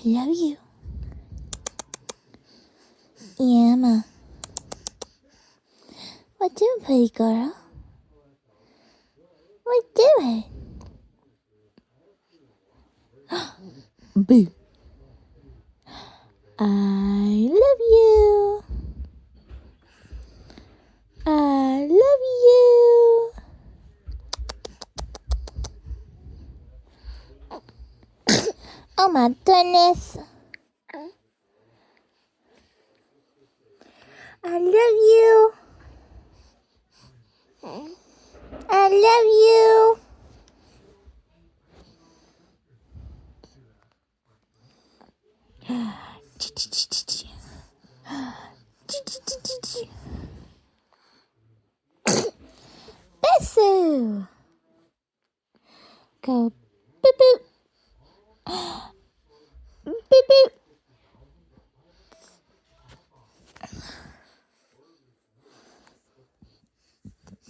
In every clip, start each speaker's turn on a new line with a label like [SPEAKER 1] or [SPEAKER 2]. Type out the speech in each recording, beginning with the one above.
[SPEAKER 1] love you. Yeah, Emma. What doing, pretty girl? What doing? Boo. I love you. I love you. Oh my goodness. I love you. I love you. Bessie. Go boop boop. Boop boop.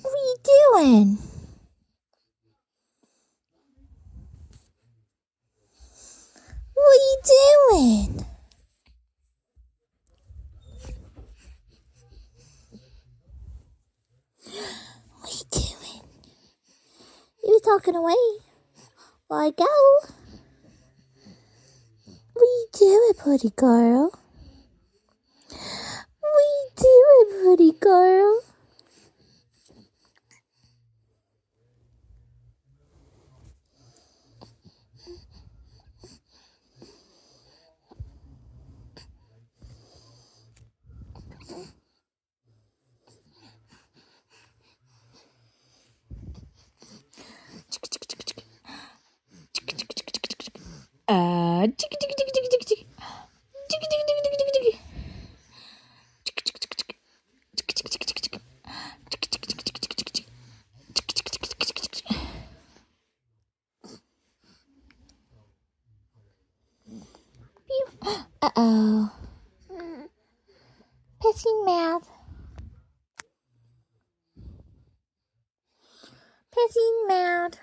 [SPEAKER 1] What are you doing? What are you doing? What are you doing? You were talking away. While I go. What are you doing, pretty girl? What are you doing, pretty girl? Uh-oh. Pissing mouth. Pissing mouth.